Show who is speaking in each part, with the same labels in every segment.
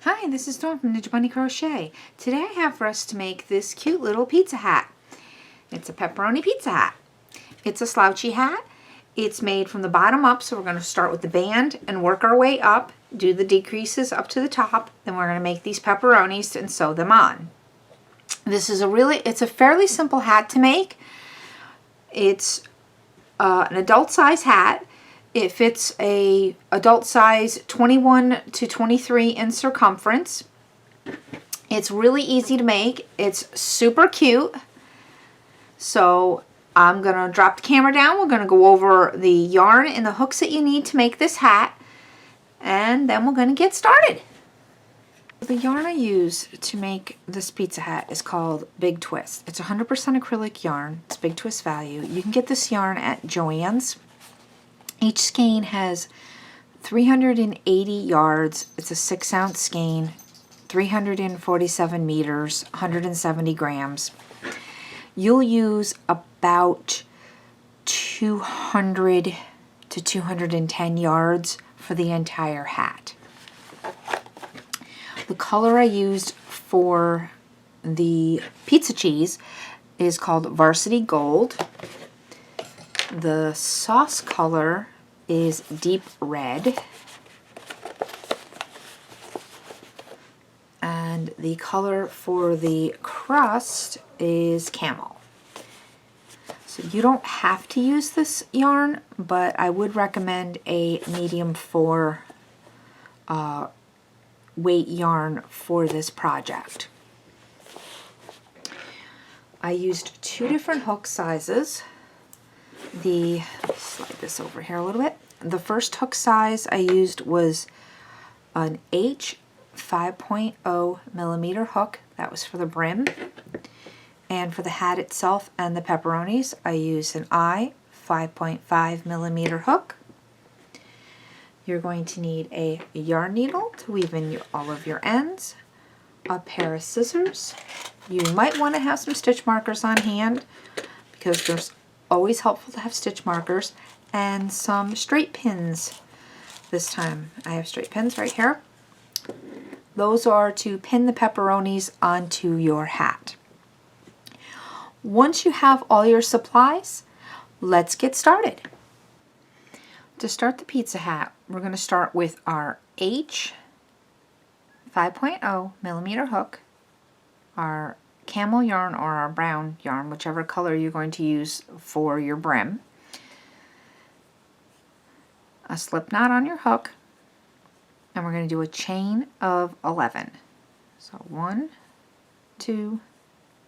Speaker 1: Hi, this is Dawn from Ninja Bunny Crochet. Today I have for us to make this cute little pizza hat. It's a pepperoni pizza hat. It's a slouchy hat. It's made from the bottom up, so we're going to start with the band and work our way up, do the decreases up to the top, then we're going to make these pepperonis and sew them on. It's a fairly simple hat to make. It's an adult size hat. It fits a adult size 21 to 23 in circumference. It's really easy to make. It's super cute. So I'm going to drop the camera down. We're going to go over the yarn and the hooks that you need to make this hat. And then we're going to get started. The yarn I use to make this pizza hat is called Big Twist. It's 100% acrylic yarn. It's Big Twist value. You can get this yarn at Joann's. Each skein has 380 yards. It's a 6-ounce skein, 347 meters, 170 grams. You'll use about 200 to 210 yards for the entire hat. The color I used for the pizza cheese is called Varsity Gold. The sauce color is deep red. And the color for the crust is camel. So you don't have to use this yarn, but I would recommend a medium 4 weight yarn for this project. I used 2 different hook sizes. Slide this over here a little bit. The first hook size I used was an H 5.0 millimeter hook. That was for the brim. And for the hat itself and the pepperonis, I used an I 5.5 millimeter hook. You're going to need a yarn needle to weave in all of your ends, a pair of scissors. You might want to have some stitch markers on hand because there's always helpful to have stitch markers, and some straight pins. This time I have straight pins right here. Those are to pin the pepperonis onto your hat. Once you have all your supplies, let's get started. To start the pizza hat, we're going to start with our H 5.0 millimeter hook, our camel yarn or our brown yarn, whichever color you're going to use for your brim, a slip knot on your hook, and we're going to do a chain of 11. So 1, 2,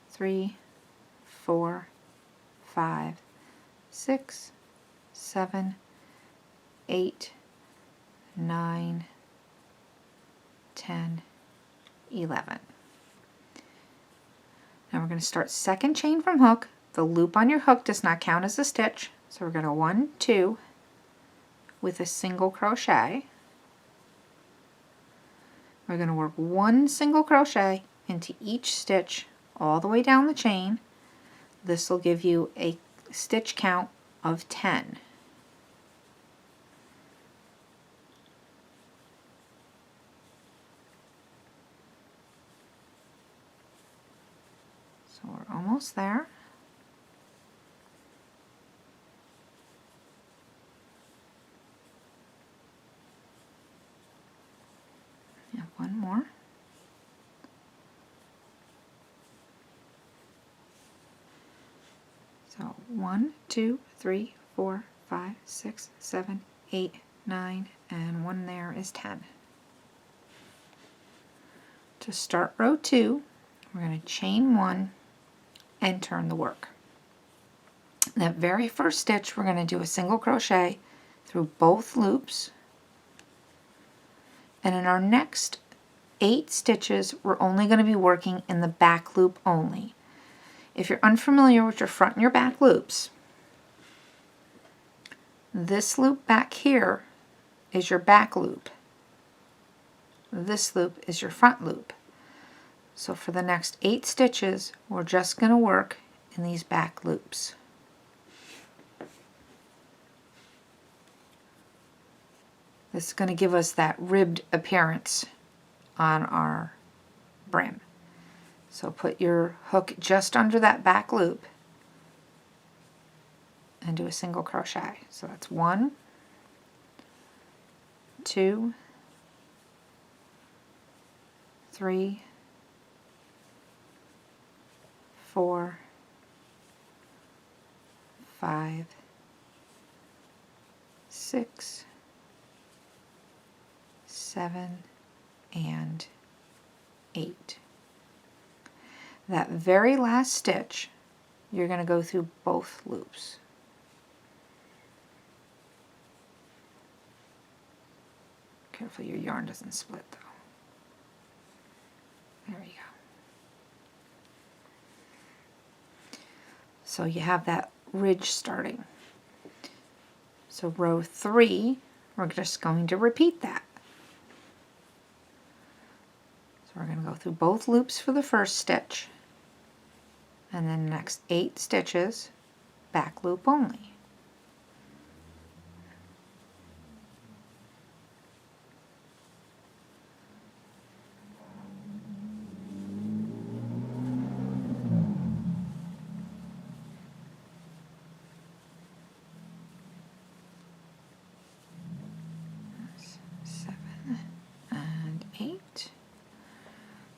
Speaker 1: 3, 4, 5, 6, 7, 8, 9, 10, 11. Now we're going to start second chain from hook. The loop on your hook does not count as a stitch, so we're going to 1, 2 with a single crochet. We're going to work 1 single crochet into each stitch all the way down the chain. This will give you a stitch count of 10. So we're almost there. And one more. So 1, 2, 3, 4, 5, 6, 7, 8, 9, and 1 there is 10. To start row 2, we're going to chain 1 and turn the work. That very first stitch, we're going to do a single crochet through both loops, and in our next 8 stitches we're only going to be working in the back loop only. If you're unfamiliar with your front and your back loops, this loop back here is your back loop. This loop is your front loop. So for the next 8 stitches, we're just going to work in these back loops. This is going to give us that ribbed appearance on our brim. So put your hook just under that back loop and do a single crochet. So that's 1, 2, 3, 4, 5, 6, 7, and 8. That very last stitch, you're going to go through both loops. Careful your yarn doesn't split though. There we go. So you have that ridge starting. So row 3, we're just going to repeat that. So we're going to go through both loops for the first stitch, and then the next 8 stitches, back loop only.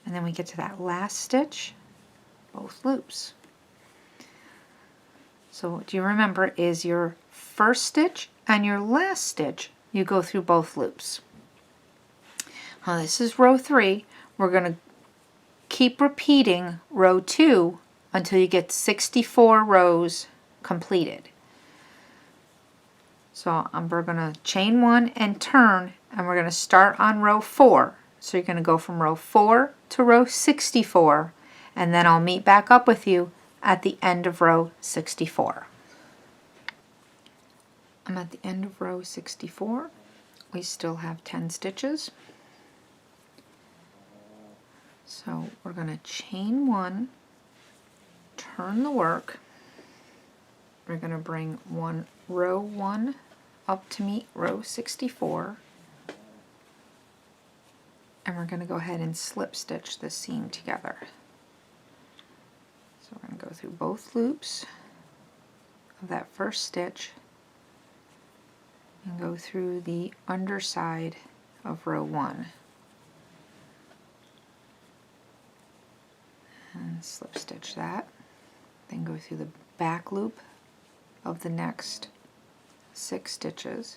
Speaker 1: And then we get to that last stitch, both loops. So what you remember is your first stitch and your last stitch, you go through both loops. Now this is row 3. We're going to keep repeating row 2 until you get 64 rows completed. So we're going to chain 1 and turn, and we're going to start on row 4. So you're going to go from row 4 to row 64, and then I'll meet back up with you at the end of row 64. I'm at the end of row 64. We still have 10 stitches. So we're going to chain 1, turn the work. We're going to bring row 1 up to meet row 64. And we're going to go ahead and slip stitch the seam together. So we're going to go through both loops of that first stitch and go through the underside of row 1 and slip stitch that, then go through the back loop of the next 6 stitches.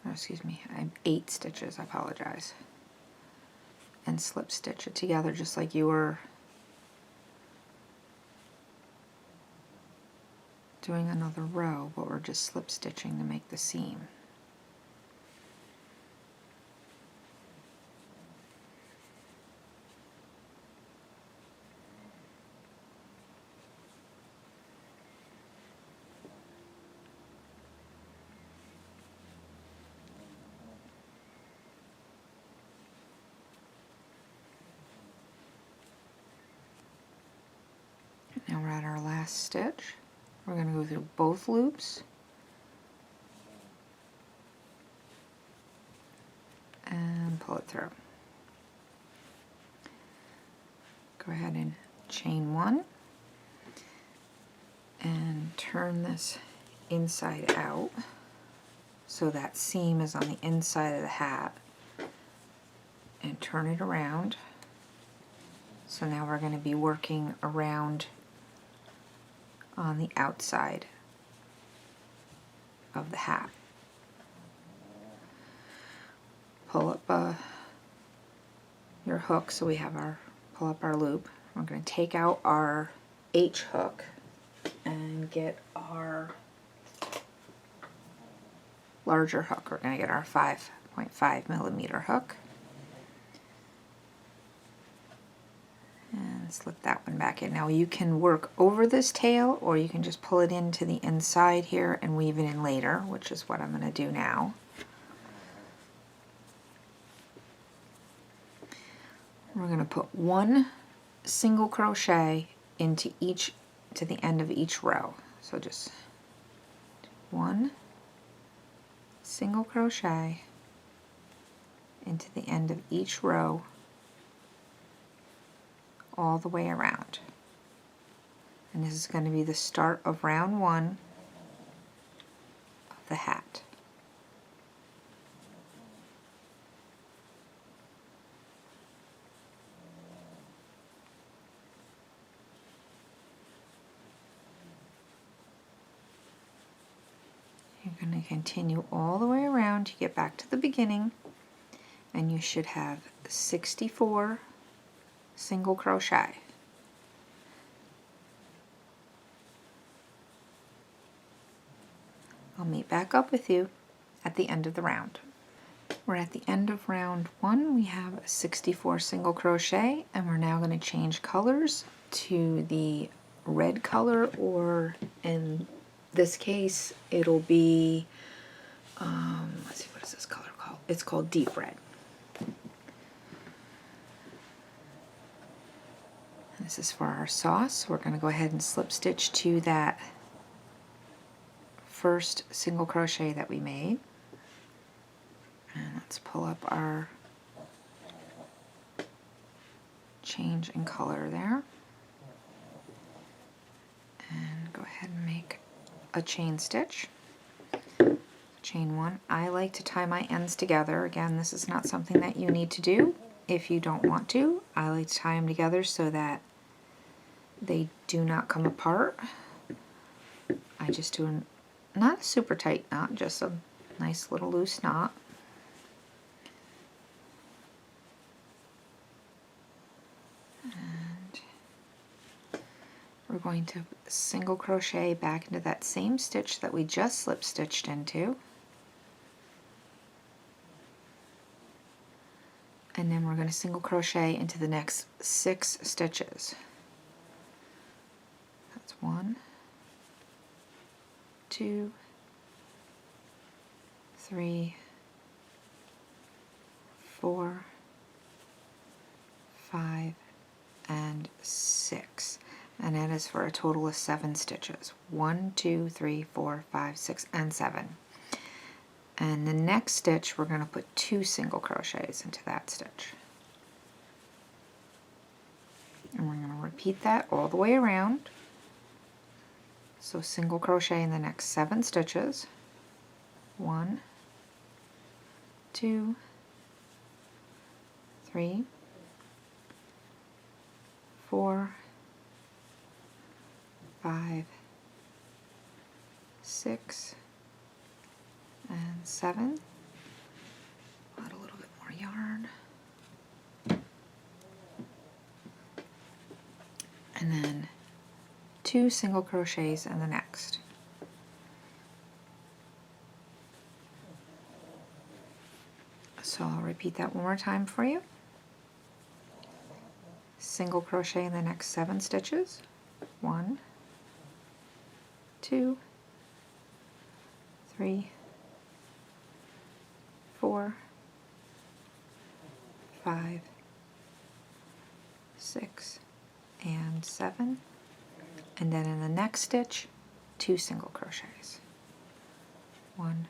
Speaker 1: Oh, excuse me, I have 8 stitches, I apologize. And slip stitch it together just like you were doing another row, but we're just slip stitching to make the seam. Now we're at our last stitch. We're going to go through both loops and pull it through. Go ahead and chain 1 and turn this inside out so that seam is on the inside of the hat, and turn it around. So now we're going to be working around on the outside of the hat. Pull up your hook so we have our, pull up our loop. We're going to take out our H hook and get our larger hook. We're going to get our 5.5 millimeter hook. And slip that one back in. Now you can work over this tail, or you can just pull it into the inside here and weave it in later, which is what I'm going to do now. We're going to put 1 single crochet into to the end of each row. So just 1 single crochet into the end of each row all the way around. And this is going to be the start of round 1 of the hat. You're going to continue all the way around to get back to the beginning, and you should have 64 single crochet. I'll meet back up with you at the end of the round. We're at the end of round 1. We have 64 single crochet, and we're now going to change colors to the red color, or in this case it'll be let's see, what is this color called? It's called deep red. This is for our sauce. We're going to go ahead and slip stitch to that first single crochet that we made, and let's pull up our change in color there, and go ahead and make a chain stitch. Chain 1. I like to tie my ends together. Again, this is not something that you need to do if you don't want to. I like to tie them together so that they do not come apart. I just do not a super tight knot, just a nice little loose knot. And we're going to single crochet back into that same stitch that we just slip stitched into. And then we're going to single crochet into the next 6 stitches. That's 1, 2, 3, 4, 5, and 6. And that is for a total of 7 stitches. 1, 2, 3, 4, 5, 6, and 7. And the next stitch, we're going to put 2 single crochets into that stitch. And we're going to repeat that all the way around. So single crochet in the next 7 stitches. 1, 2, 3, 4, 5, 6, and 7. Add a little bit more yarn. And then 2 single crochets in the next. So I'll repeat that one more time for you. Single crochet in the next 7 stitches. 1, 2, 3, 4, 5, 6, and 7. And then in the next stitch, 2 single crochets. 1,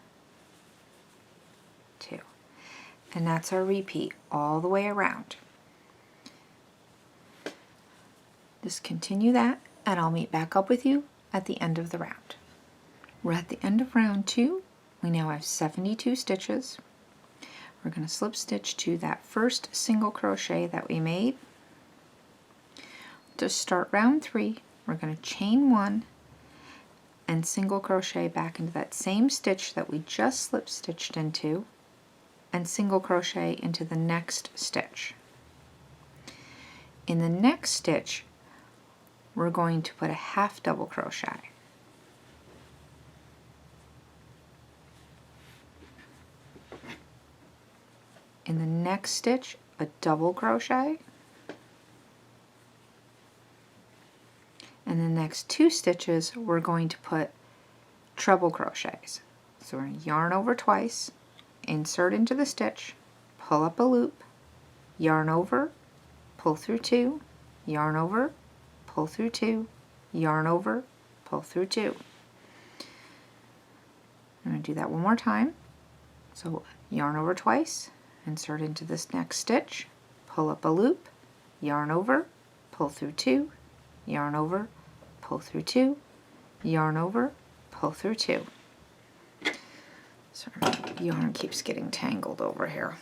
Speaker 1: 2. And that's our repeat all the way around. Just continue that, and I'll meet back up with you at the end of the round. We're at the end of round 2. We now have 72 stitches. We're going to slip stitch to that first single crochet that we made. To start round 3, we're going to chain 1 and single crochet back into that same stitch that we just slip stitched into, and single crochet into the next stitch. In the next stitch, we're going to put a half double crochet. In the next stitch, a double crochet. And the next 2 stitches, we're going to put treble crochets. So we're going to yarn over twice, insert into the stitch, pull up a loop, yarn over, pull through 2, yarn over, pull through 2, yarn over, pull through 2. I'm going to do that one more time. So yarn over twice, insert into this next stitch, pull up a loop, yarn over, pull through 2, yarn over, pull through 2, yarn over, pull through 2. Sorry, my yarn keeps getting tangled over here.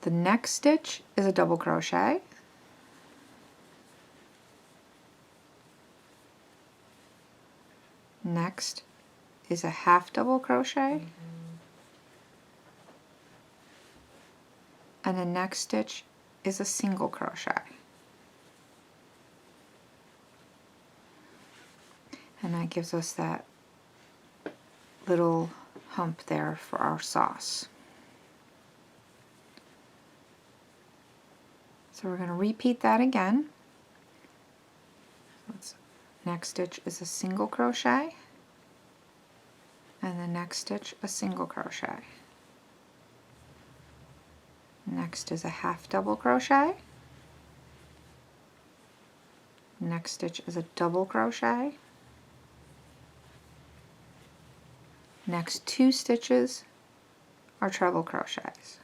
Speaker 1: The next stitch is a double crochet. Next is a half double crochet. And the next stitch is a single crochet. And that gives us that little hump there for our sauce. So we're going to repeat that again. Next stitch is a single crochet, and the next stitch a single crochet. Next is a half double crochet. Next stitch is a double crochet. Next 2 stitches are treble crochets.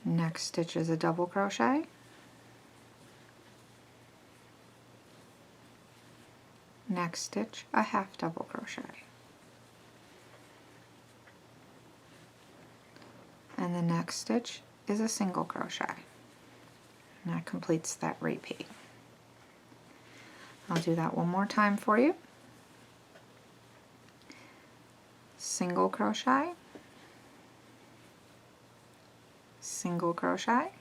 Speaker 1: Next stitch is a double crochet. Next stitch a half double crochet. And the next stitch is a single crochet. And that completes that repeat. I'll do that one more time for you. Single crochet, single crochet,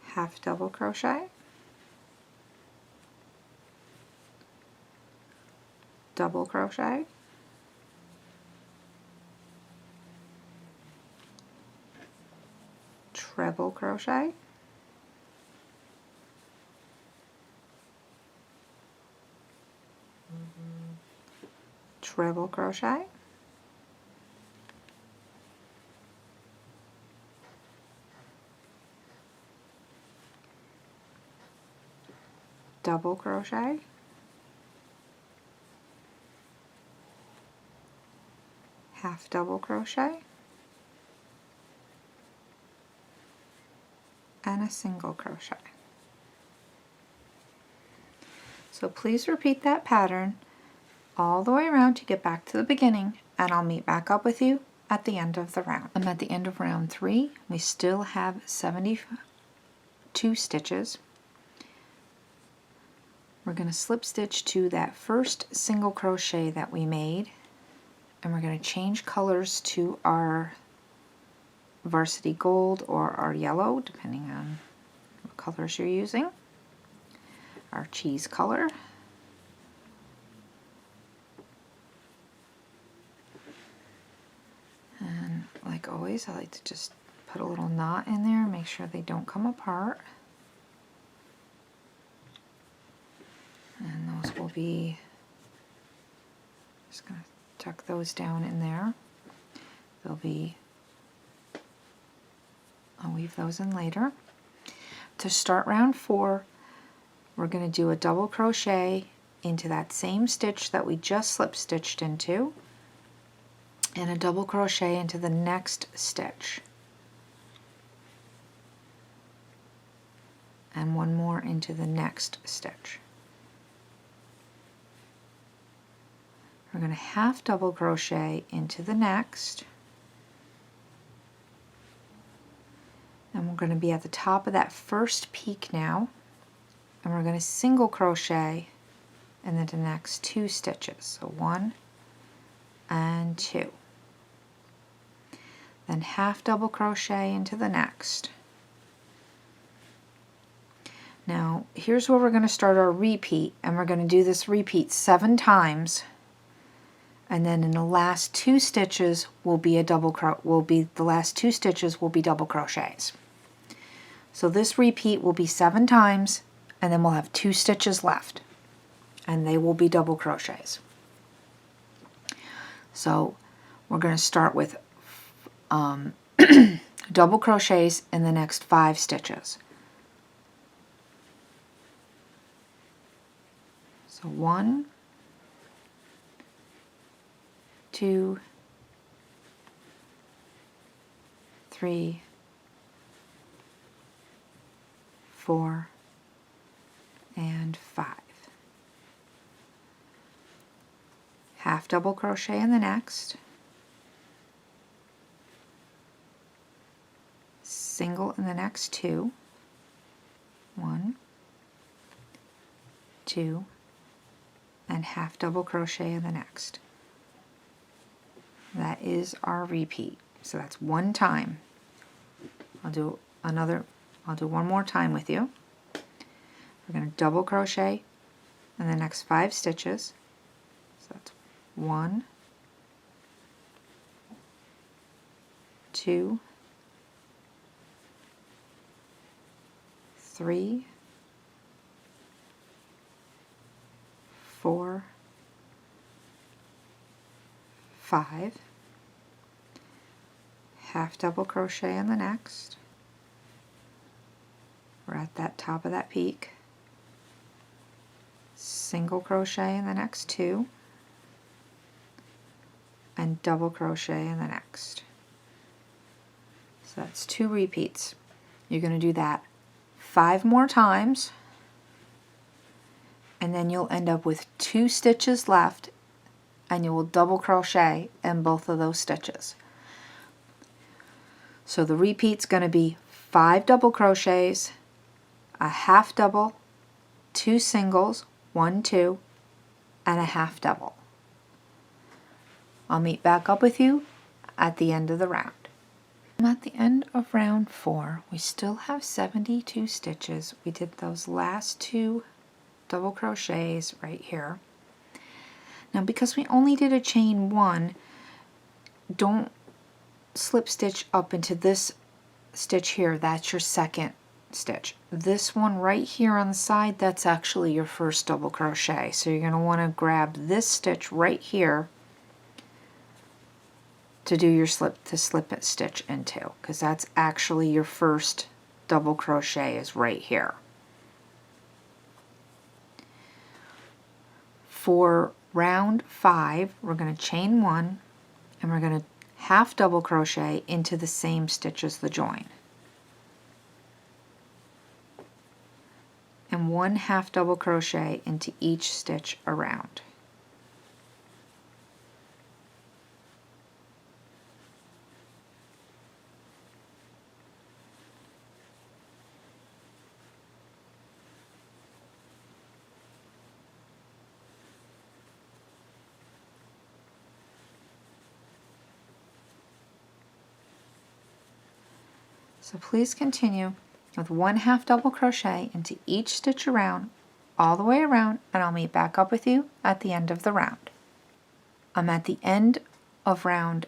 Speaker 1: half double crochet, double crochet, treble crochet, treble crochet, double crochet, half double crochet, and a single crochet. So please repeat that pattern all the way around to get back to the beginning, and I'll meet back up with you at the end of the round. I'm at the end of round 3. We still have 72 stitches. We're going to slip stitch to that first single crochet that we made, and we're going to change colors to our varsity gold or our yellow, depending on what colors you're using. Our cheese color. And like always, I like to just put a little knot in there, make sure they don't come apart. And those will be, just going to tuck those down in there. They'll be, I'll weave those in later. To start round 4, we're going to do a double crochet into that same stitch that we just slip stitched into, and a double crochet into the next stitch, and one more into the next stitch. We're going to half double crochet into the next, and we're going to be at the top of that first peak now, and we're going to single crochet into the next 2 stitches, so 1 and 2. Then half double crochet into the next. Now here's where we're going to start our repeat, and we're going to do this repeat 7 times, and then in the last 2 stitches will be a double the last 2 stitches will be double crochets. So this repeat will be 7 times, and then we'll have 2 stitches left. and they will be double crochets. So we're going to start with double crochets in the next 5 stitches. So 1, 2, 3, 4, and 5. Half double crochet in the next, single in the next 2, 1, 2, and half double crochet in the next. That is our repeat. So that's 1 time. I'll do one more time with you. We're going to double crochet in the next 5 stitches. So that's 1, 2, 3, 4, 5, half double crochet in the next. We're at that top of that peak. Single crochet in the next 2, and double crochet in the next. So that's 2 repeats. You're going to do that 5 more times, and then you'll end up with 2 stitches left, and you will double crochet in both of those stitches. So the repeat's going to be 5 double crochets, a half double, 2 singles, 1, 2, and a half double. I'll meet back up with you at the end of the round. At the end of round 4, we still have 72 stitches. We did those last 2 double crochets right here. Now because we only did a chain 1, don't slip stitch up into this stitch here. That's your second stitch. This one right here on the side, that's actually your first double crochet. So you're going to want to grab this stitch right here to do your slip it stitch into, because that's actually your first double crochet is right here. For round 5, we're going to chain 1, and we're going to half double crochet into the same stitch as the join, and 1 half double crochet into each stitch around. So please continue with 1 half double crochet into each stitch around, all the way around, and I'll meet back up with you at the end of the round. I'm at the end of round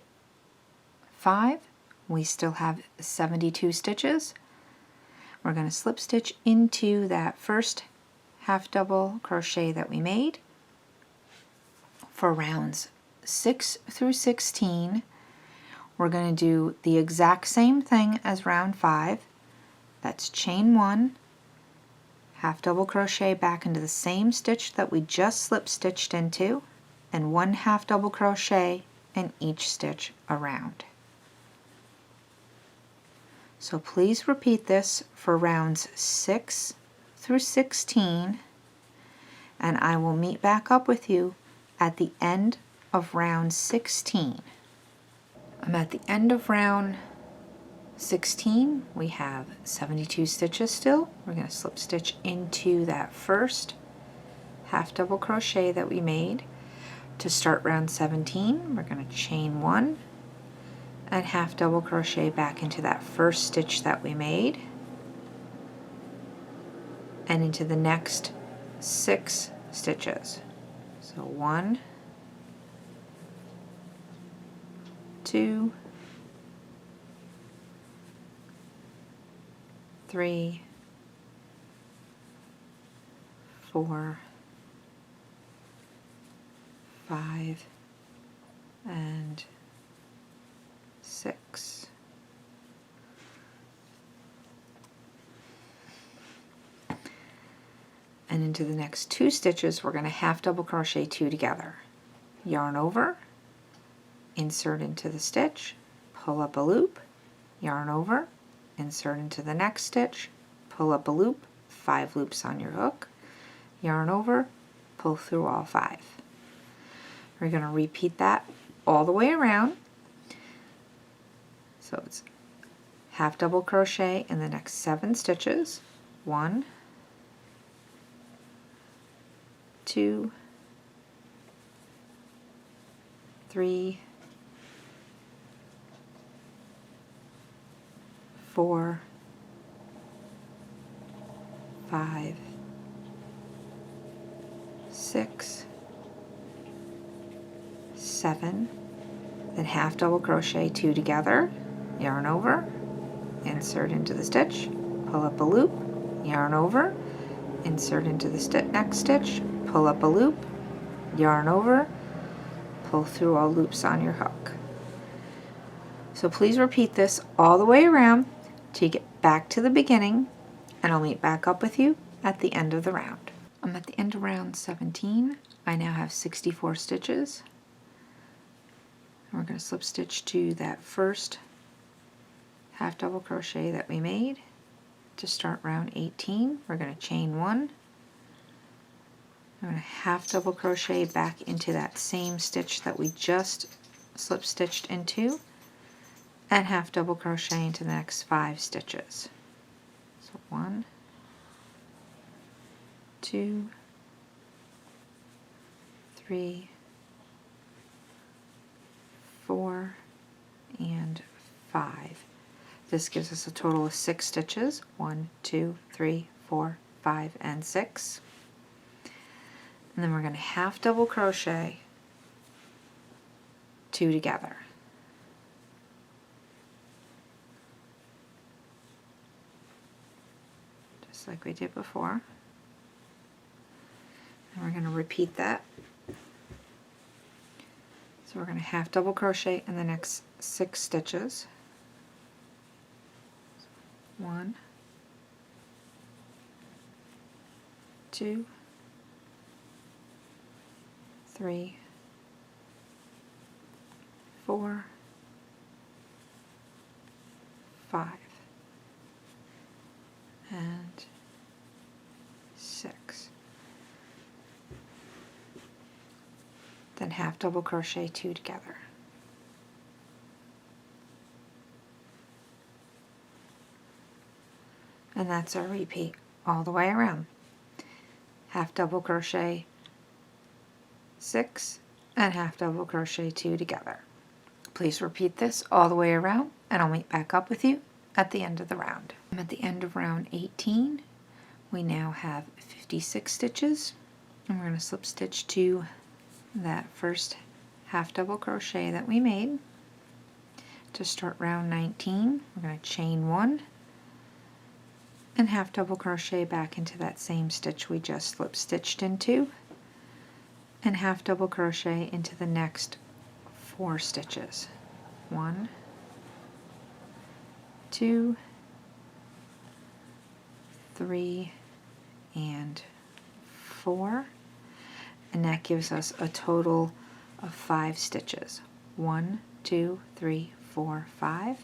Speaker 1: 5. We still have 72 stitches. We're going to slip stitch into that first half double crochet that we made. For rounds 6 through 16, we're going to do the exact same thing as round 5. That's chain 1, half double crochet back into the same stitch that we just slip stitched into, and 1 half double crochet in each stitch around. So please repeat this for rounds 6 through 16, and I will meet back up with you at the end of round 16. I'm at the end of round 16. We have 72 stitches still. We're going to slip stitch into that first half double crochet that we made. To start round 17, we're going to chain 1 and half double crochet back into that first stitch that we made, and into the next 6 stitches. So 1, 2, 3, 4, 5, and 6. And into the next 2 stitches, we're going to half double crochet 2 together. Yarn over, insert into the stitch, pull up a loop, yarn over, insert into the next stitch, pull up a loop, 5 loops on your hook, yarn over, pull through all 5. We're going to repeat that all the way around. So it's half double crochet in the next 7 stitches. 1, 2, 3, 4, 5, 6, 7, then half double crochet 2 together, yarn over, insert into the stitch, pull up a loop, yarn over, insert into the next stitch, pull up a loop, yarn over, pull through all loops on your hook. So please repeat this all the way around till you get back to the beginning, and I'll meet back up with you at the end of the round. I'm at the end of round 17. I now have 64 stitches. And we're going to slip stitch to that first half double crochet that we made to start round 18. We're going to chain 1. I'm going to half double crochet back into that same stitch that we just slip stitched into, and half double crochet into the next 5 stitches. So 1, 2, 3, 4, and 5. This gives us a total of 6 stitches. 1, 2, 3, 4, 5, and 6. And then we're going to half double crochet 2 together. Just like we did before. And we're going to repeat that. So we're going to half double crochet in the next 6 stitches. 1, 2, 3, 4, 5, and 6. Then half double crochet 2 together. And that's our repeat all the way around. Half double crochet 6 and half double crochet 2 together. Please repeat this all the way around, and I'll meet back up with you at the end of the round. I'm at the end of round 18. We now have 56 stitches, and we're going to slip stitch to that first half double crochet that we made. To start round 19, we're going to chain 1 and half double crochet back into that same stitch we just slip stitched into, and half double crochet into the next 4 stitches. 1, 2, 3, and 4, and that gives us a total of 5 stitches. 1, 2, 3, 4, 5.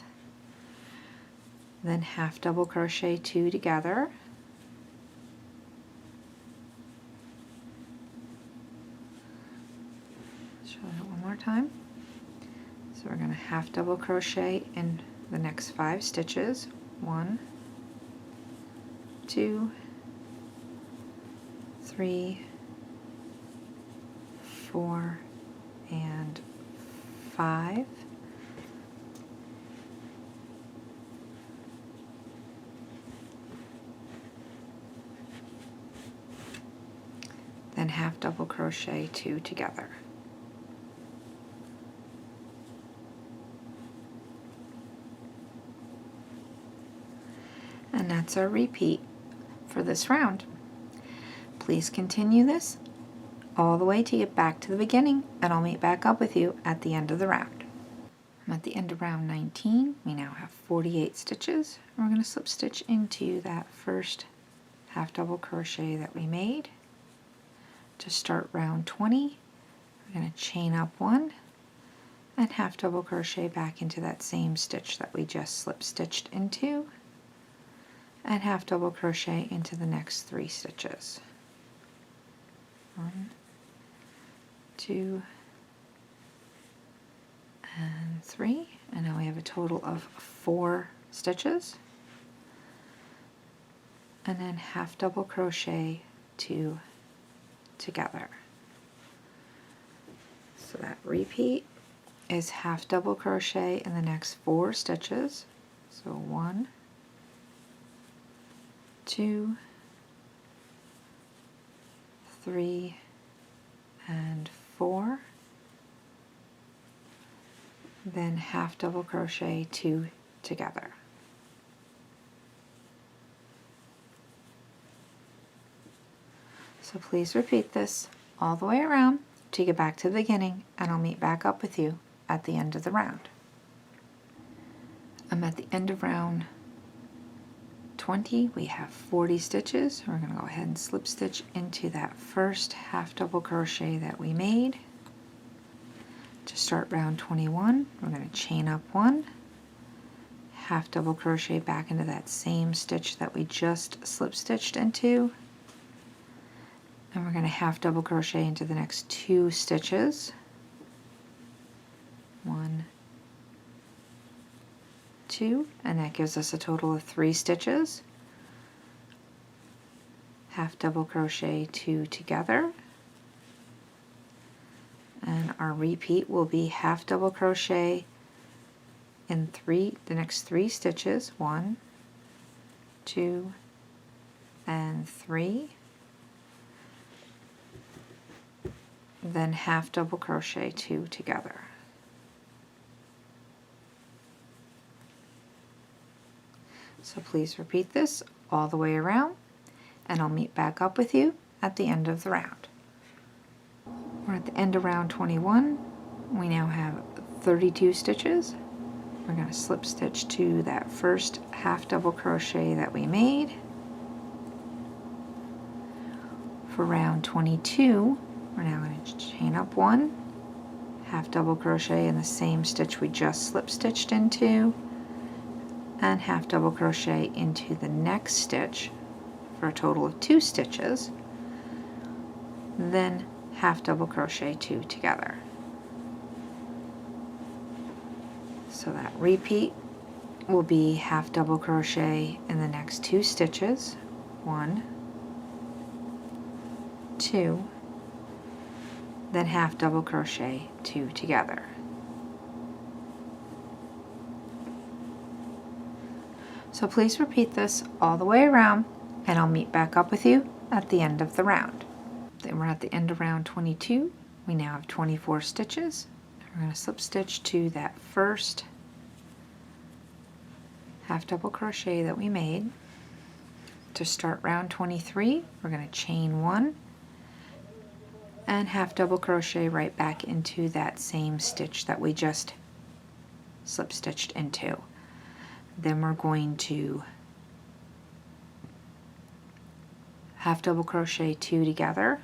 Speaker 1: Then half double crochet 2 together. Show that one more time. So we're going to half double crochet in the next 5 stitches. 1, 2, 3, 4, and 5. Then half double crochet 2 together. And that's our repeat for this round. Please continue this all the way to get back to the beginning, and I'll meet back up with you at the end of the round. I'm at the end of round 19. We now have 48 stitches. We're going to slip stitch into that first half double crochet that we made. To start round 20, we're going to chain up one and half double crochet back into that same stitch that we just slip stitched into, and half double crochet into the next 3 stitches. 1, 2, and 3, and now we have a total of 4 stitches, and then half double crochet 2 together. So that repeat is half double crochet in the next 4 stitches. So 1, 2, 3, and 4. Then half double crochet 2 together. So please repeat this all the way around to get back to the beginning, and I'll meet back up with you at the end of the round. I'm at the end of round 20. We have 40 stitches. We're going to go ahead and slip stitch into that first half double crochet that we made. To start round 21, we're going to chain up one, half double crochet back into that same stitch that we just slip stitched into, and we're going to half double crochet into the next 2 stitches. 1, 2, and that gives us a total of 3 stitches. Half double crochet 2 together, and our repeat will be half double crochet in the next 3 stitches. 1, 2, and 3. Then half double crochet 2 together. So please repeat this all the way around, and I'll meet back up with you at the end of the round. We're at the end of round 21. We now have 32 stitches. We're going to slip stitch to that first half double crochet that we made. For round 22, we're now going to chain up one, half double crochet in the same stitch we just slip stitched into, and half double crochet into the next stitch for a total of 2 stitches, then half double crochet 2 together. So that repeat will be half double crochet in the next 2 stitches. 1, 2, then half double crochet 2 together. So please repeat this all the way around, and I'll meet back up with you at the end of the round. Then we're at the end of round 22. We now have 24 stitches. We're going to slip stitch to that first half double crochet that we made. To start round 23, we're going to chain one and half double crochet right back into that same stitch that we just slip stitched into. Then we're going to half double crochet 2 together,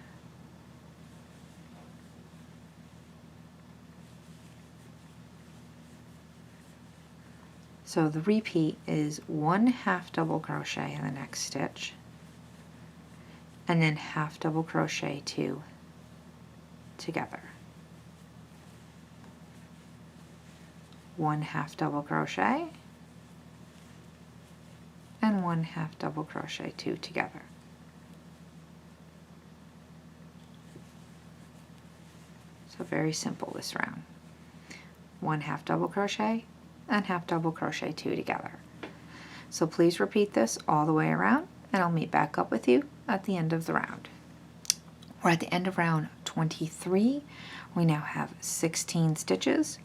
Speaker 1: so the repeat is 1 half double crochet in the next stitch, and then half double crochet 2 together, 1 half double crochet, and 1 half double crochet 2 together. So very simple this round. 1 half double crochet and half double crochet 2 together. So please repeat this all the way around, and I'll meet back up with you at the end of the round. We're at the end of round 23. We now have 16 stitches.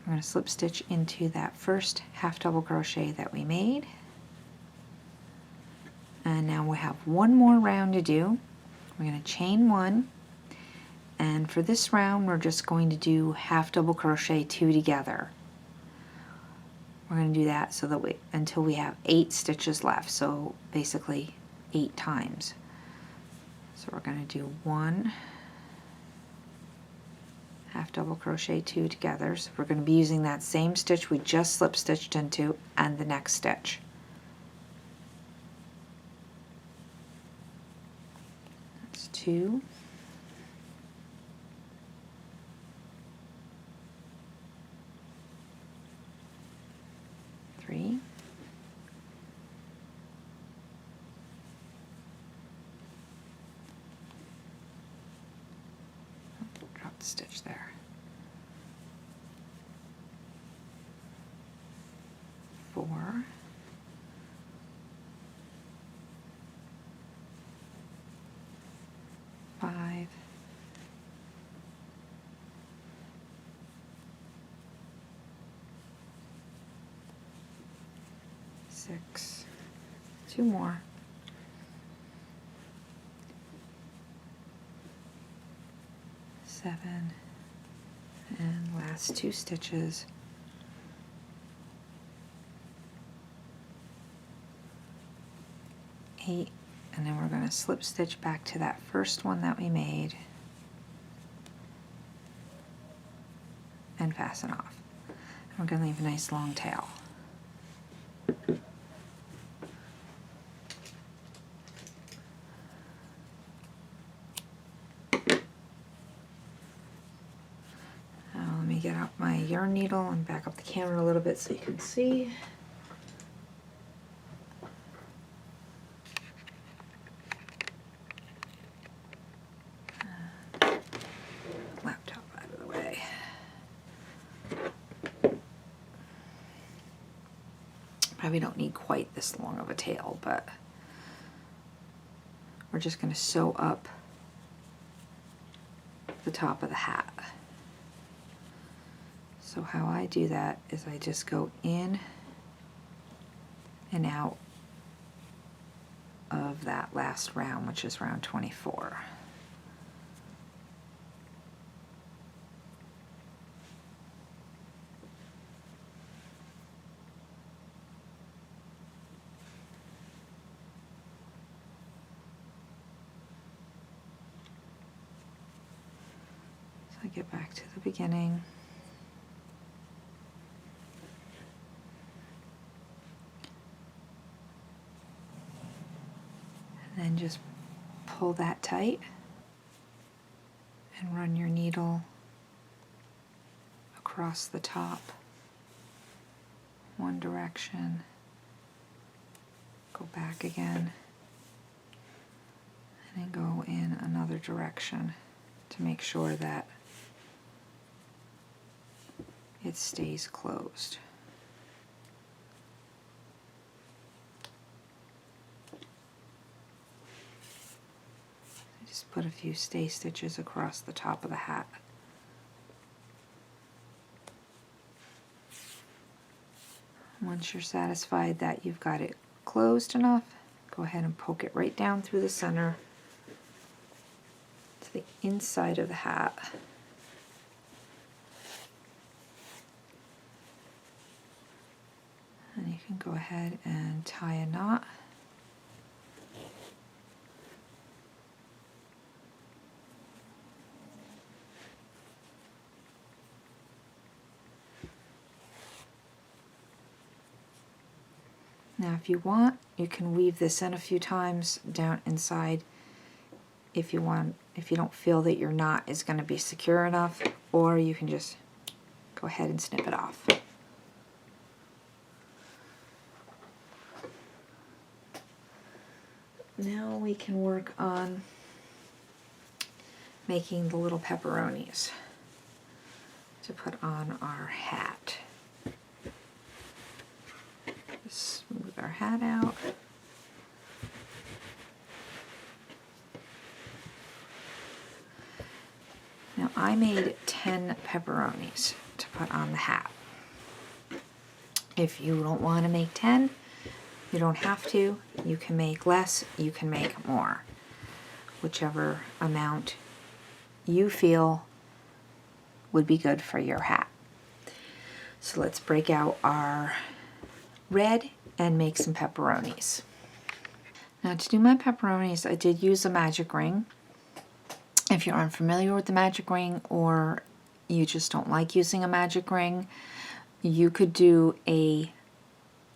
Speaker 1: I'm going to slip stitch into that first half double crochet that we made. And now we have one more round to do. We're going to chain one, And for this round, we're just going to do half double crochet 2 together. We're going to do that so that until we have 8 stitches left, so basically 8 times. So we're going to do 1 half double crochet 2 together. So we're going to be using that same stitch we just slip stitched into and the next stitch. That's 2. 3. 'Drop the stitch there. 4. 5. 6. 2 more. 7. And last 2 stitches. 8. And then we're going to slip stitch back to that first one that we made and fasten off. And we're going to leave a nice long tail. Let me get out my yarn needle and back up the camera a little bit so you can see. Laptop out of the way. Probably don't need quite this long of a tail, but we're just going to sew up the top of the hat. So how I do that is I just go in and out of that last round, which is round 24. So I get back to the beginning. And then just pull that tight and run your needle across the top one direction, go back again, and then go in another direction to make sure that it stays closed. Just put a few stay stitches across the top of the hat. Once you're satisfied that you've got it closed enough, go ahead and poke it right down through the center to the inside of the hat. And you can go ahead and tie a knot. Now if you want, you can weave this in a few times down inside if you want, if you don't feel that your knot is going to be secure enough, or you can just go ahead and snip it off. Now we can work on making the little pepperonis to put on our hat. Smooth our hat out. Now I made 10 pepperonis to put on the hat. If you don't want to make 10, you don't have to. You can make less, you can make more. Whichever amount you feel would be good for your hat. So let's break out our red and make some pepperonis. Now to do my pepperonis, I did use a magic ring. If you're unfamiliar with the magic ring, or you just don't like using a magic ring, you could do a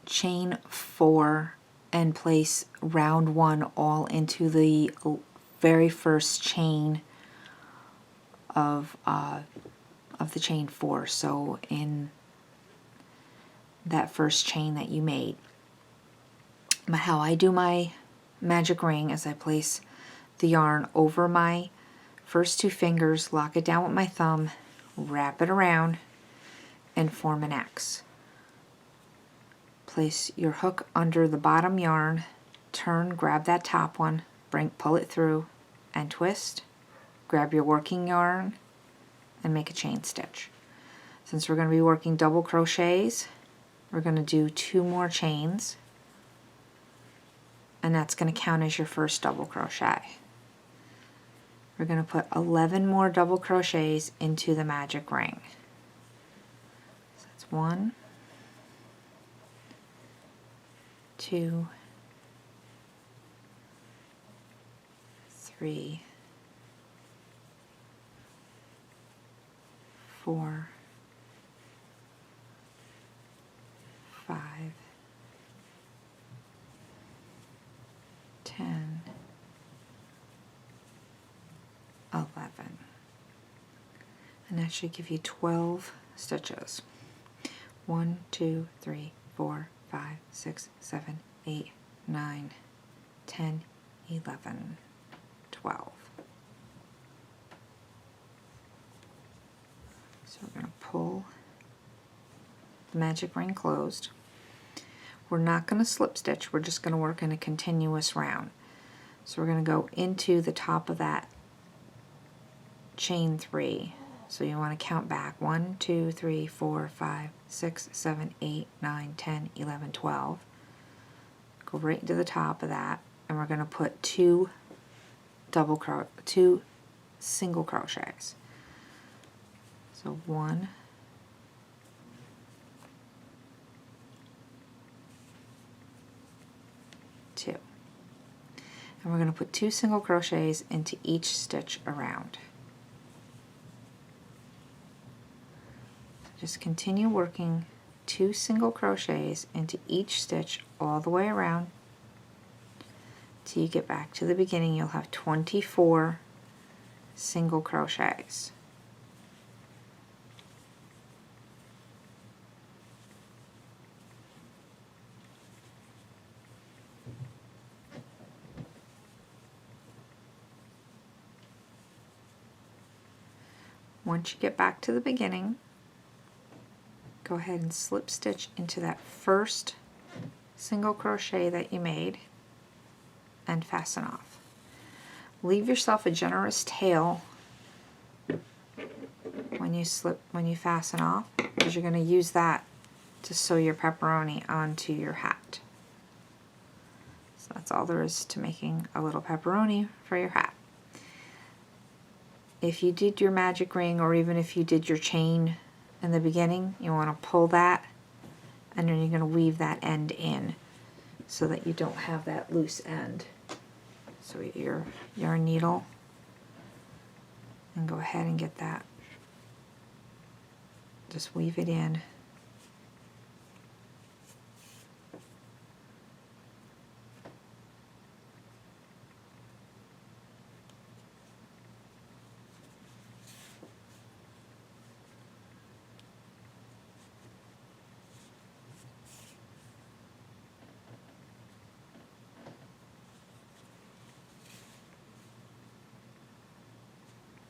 Speaker 1: chain 4 and place round 1 all into the very first chain of the chain 4. So in that first chain that you made. But how I do my magic ring is I place the yarn over my first 2 fingers, lock it down with my thumb, wrap it around, and form an X. Place your hook under the bottom yarn, turn, grab that top one, pull it through, and twist. Grab your working yarn and make a chain stitch. Since we're going to be working double crochets, we're going to do 2 more chains, and that's going to count as your first double crochet. We're going to put 11 more double crochets into the magic ring. So that's 1, 2, 3, 4, 5, 10, 11. And that should give you 12 stitches. 1, 2, 3, 4, 5, 6, 7, 8, 9, 10, 11, 12. So we're going to pull the magic ring closed. We're not going to slip stitch, we're just going to work in a continuous round. So we're going to go into the top of that chain 3. So you want to count back 1, 2, 3, 4, 5, 6, 7, 8, 9, 10, 11, 12. Go right into the top of that, and we're going to put 2 single crochets. So 1, 2. And we're going to put 2 single crochets into each stitch around. So just continue working 2 single crochets into each stitch all the way around till you get back to the beginning. You'll have 24 single crochets. Once you get back to the beginning, go ahead and slip stitch into that first single crochet that you made and fasten off. Leave yourself a generous tail when you fasten off, because you're going to use that to sew your pepperoni onto your hat. So that's all there is to making a little pepperoni for your hat. If you did your magic ring, or even if you did your chain in the beginning, you want to pull that, and then you're going to weave that end in so that you don't have that loose end. So your yarn needle, and go ahead and get that. Just weave it in.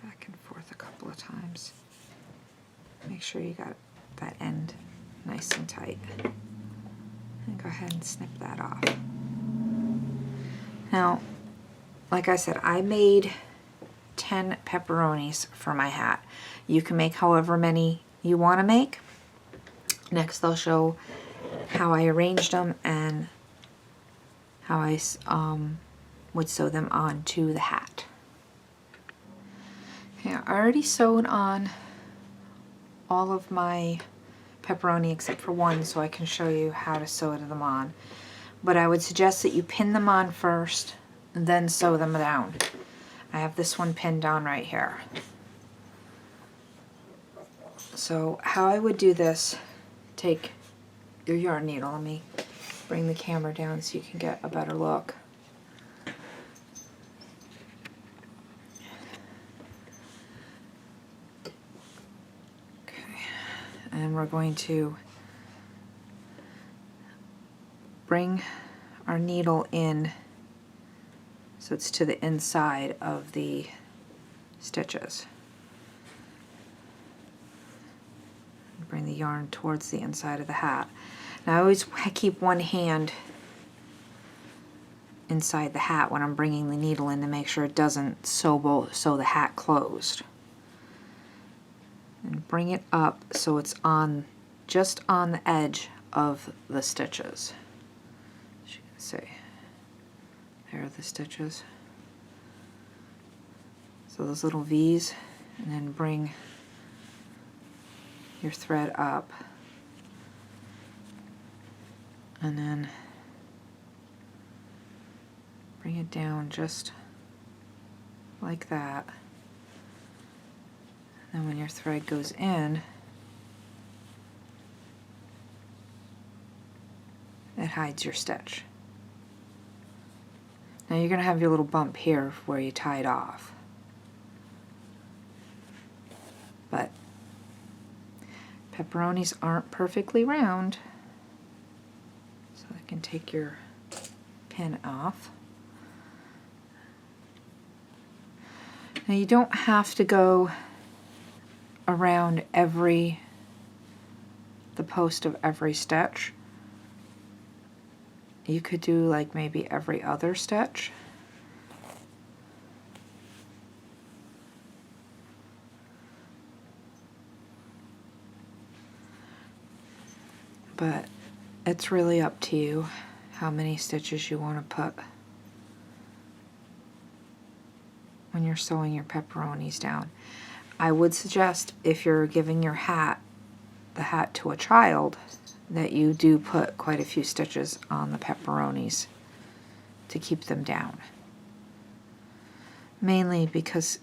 Speaker 1: Back and forth a couple of times. Make sure you got that end nice and tight. And go ahead and snip that off. Now, like I said, I made 10 pepperonis for my hat. You can make however many you want to make. Next I'll show how I arranged them and how I would sew them onto the hat. Okay, I already sewed on all of my pepperoni except for one, so I can show you how to sew them on. But I would suggest that you pin them on first and then sew them down. I have this one pinned on right here. So how I would do this, take your yarn needle. Let me bring the camera down so you can get a better look. Okay, and we're going to bring our needle in so it's to the inside of the stitches. Bring the yarn towards the inside of the hat. Now I always keep one hand inside the hat when I'm bringing the needle in to make sure it doesn't sew the hat closed. And bring it up so it's on just on the edge of the stitches. As you can see, there are the stitches. So those little V's, and then bring your thread up, and then bring it down just like that. And when your thread goes in, it hides your stitch. Now you're going to have your little bump here where you tied off. But pepperonis aren't perfectly round, so I can take your pin off. Now you don't have to go around the post of every stitch. You could do like maybe every other stitch. But it's really up to you how many stitches you want to put when you're sewing your pepperonis down. I would suggest if you're giving the hat to a child, that you do put quite a few stitches on the pepperonis to keep them down. Mainly because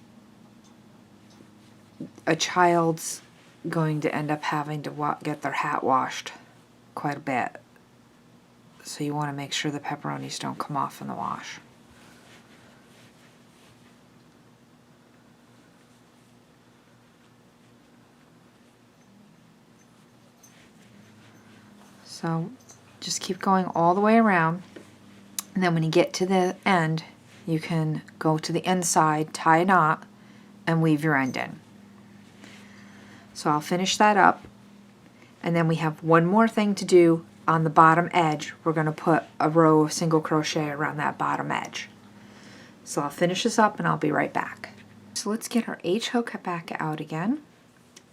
Speaker 1: a child's going to end up having to get their hat washed quite a bit. So you want to make sure the pepperonis don't come off in the wash. So just keep going all the way around, and then when you get to the end, you can go to the inside, tie a knot, and weave your end in. So I'll finish that up, and then we have one more thing to do on the bottom edge. We're going to put a row of single crochet around that bottom edge. So I'll finish this up and I'll be right back. So let's get our H hook back out again,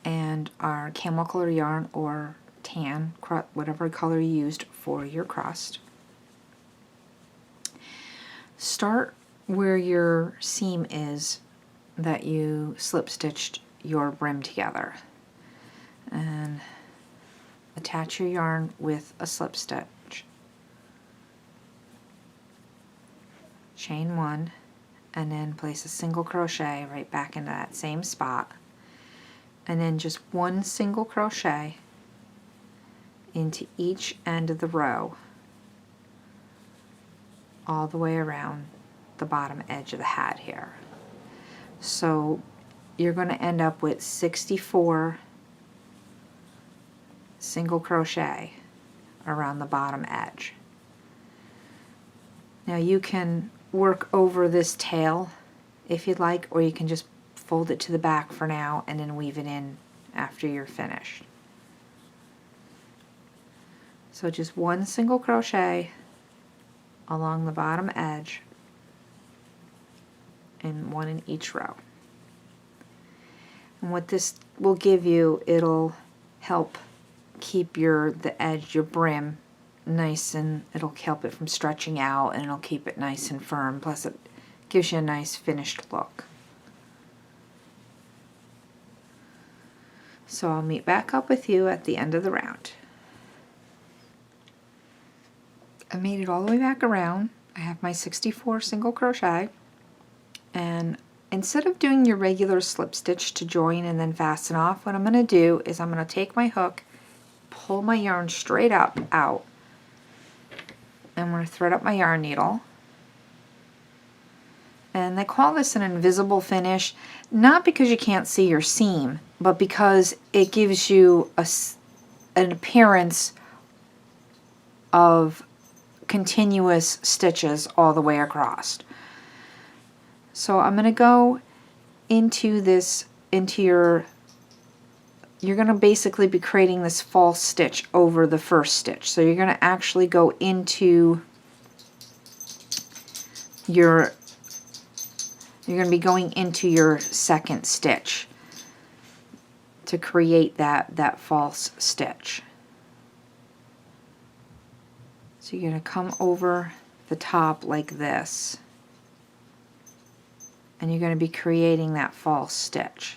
Speaker 1: and our camel color yarn or tan, whatever color you used for your crust. Start where your seam is that you slip stitched your brim together, and attach your yarn with a slip stitch. Chain one, and then place a single crochet right back into that same spot, and then just one single crochet into each end of the row all the way around the bottom edge of the hat here. So you're going to end up with 64 single crochet around the bottom edge. Now you can work over this tail if you'd like, or you can just fold it to the back for now and then weave it in after you're finished. So just one single crochet along the bottom edge and one in each row. And what this will give you, it'll help keep the edge, your brim, nice, and it'll help it from stretching out, and it'll keep it nice and firm. Plus it gives you a nice finished look. So I'll meet back up with you at the end of the round. I made it all the way back around. I have my 64 single crochet, and instead of doing your regular slip stitch to join and then fasten off, what I'm going to do is I'm going to take my hook, pull my yarn straight up out, and I'm going to thread up my yarn needle. And they call this an invisible finish, not because you can't see your seam, but because it gives you an appearance of continuous stitches all the way across. So I'm going to go into this, you're going to basically be creating this false stitch over the first stitch. So you're going to actually go into you're going to be going into your second stitch to create that false stitch. So you're going to come over the top like this, and you're going to be creating that false stitch.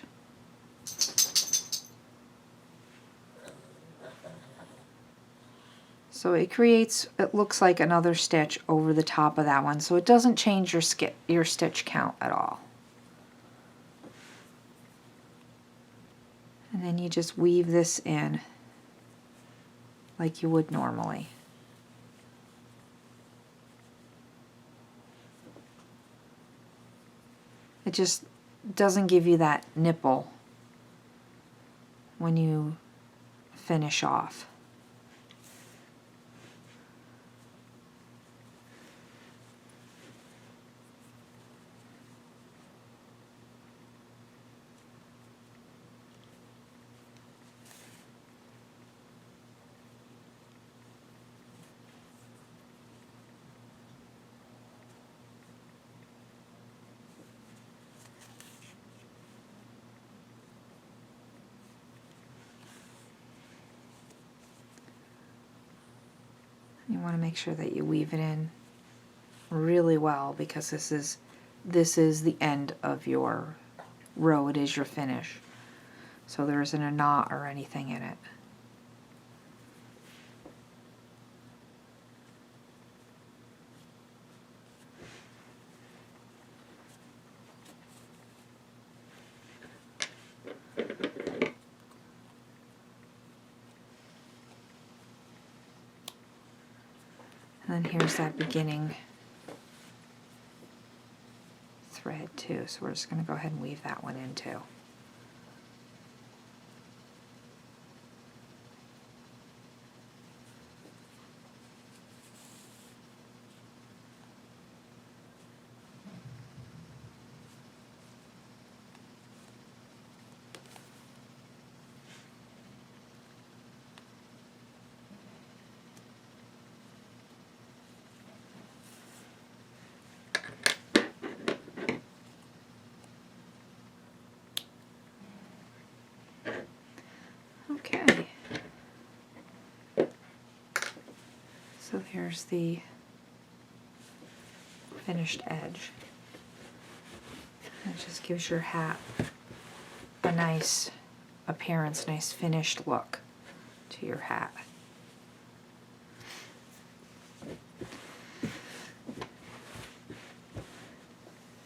Speaker 1: So it looks like another stitch over the top of that one, so it doesn't change your stitch count at all. And then you just weave this in like you would normally. It just doesn't give you that nipple when you finish off. You want to make sure that you weave it in really well, because this is the end of your row. It is your finish. So there isn't a knot or anything in it. And then here's that beginning thread too, so we're just going to go ahead and weave that one in too. Okay, so here's the finished edge. It just gives your hat a nice appearance, nice finished look to your hat.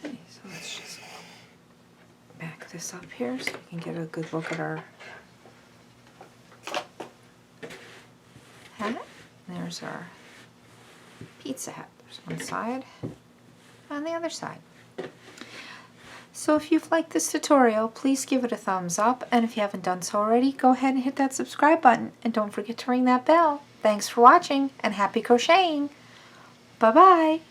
Speaker 1: Okay, so let's just back this up here so we can get a good look at our hat. There's our pizza hat. There's one side and the other side. So if you've liked this tutorial, please give it a thumbs up, and if you haven't done so already, go ahead and hit that subscribe button, and don't forget to ring that bell. Thanks for watching, and happy crocheting! Bye-bye!